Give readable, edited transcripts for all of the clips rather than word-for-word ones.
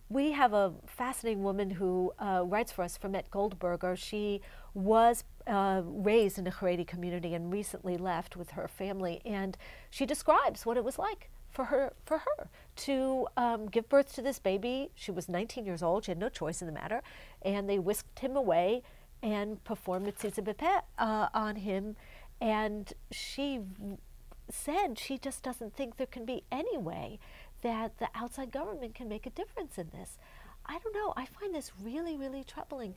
We have a fascinating woman who writes for us, Met Goldberger. She was raised in a Haredi community and recently left with her family, and she describes what it was like for her to give birth to this baby. She was 19 years old. She had no choice in the matter, and they whisked him away and performed Metzizeh b'peh on him. And she said she just doesn't think there can be any way that the outside government can make a difference in this. I don't know. I find this really, really troubling.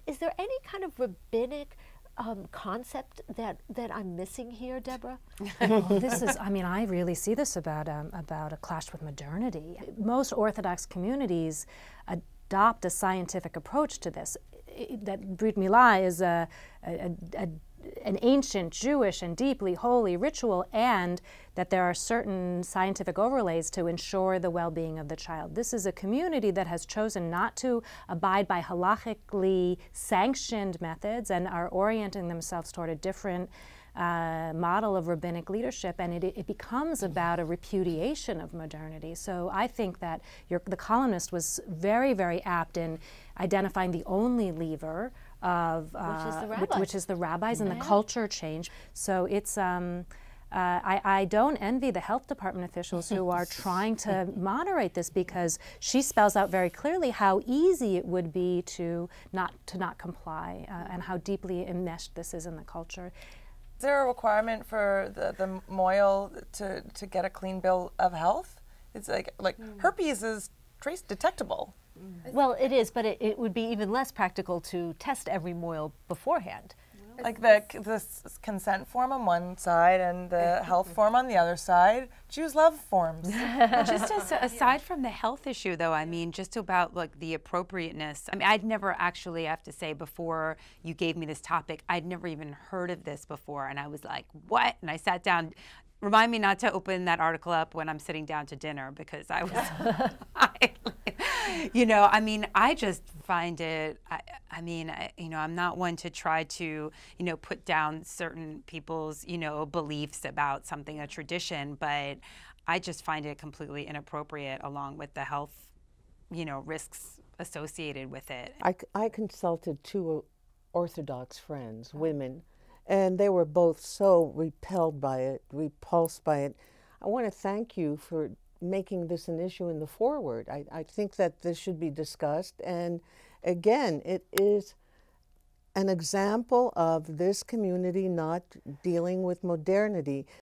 Is there any kind of rabbinic concept that I'm missing here, Deborah? Well, this is, I mean, I really see this about a clash with modernity. Most Orthodox communities adopt a scientific approach to this. That Brit Milah is an ancient Jewish and deeply holy ritual, and that there are certain scientific overlays to ensure the well-being of the child. This is a community that has chosen not to abide by halachically sanctioned methods and are orienting themselves toward a different model of rabbinic leadership, and it becomes about a repudiation of modernity. So I think that the columnist was very, very apt in identifying the only lever of which is the rabbis and the culture change. So it's I don't envy the health department officials who are trying to moderate this, because she spells out very clearly how easy it would be to not comply and how deeply enmeshed this is in the culture. Is there a requirement for the mohel to get a clean bill of health? It's like herpes is trace detectable. Well, it is, but it would be even less practical to test every mohel beforehand. Like the consent form on one side and the health form on the other side. Jews love forms. Just aside from the health issue, though, I mean, just about like the appropriateness. I mean, I'd never actually, I have to say, before you gave me this topic, I'd never even heard of this before, and I was like, what? And I sat down. Remind me not to open that article up when I'm sitting down to dinner, because I was, you know, I mean, I just find it, I mean, you know, I'm not one to try to, you know, put down certain people's, you know, beliefs about something, a tradition, but I just find it completely inappropriate, along with the health, you know, risks associated with it. I consulted two Orthodox friends, women, and they were both so repelled by it, repulsed by it. I want to thank you for making this an issue in the foreword. I think that this should be discussed, and again, it is an example of this community not dealing with modernity.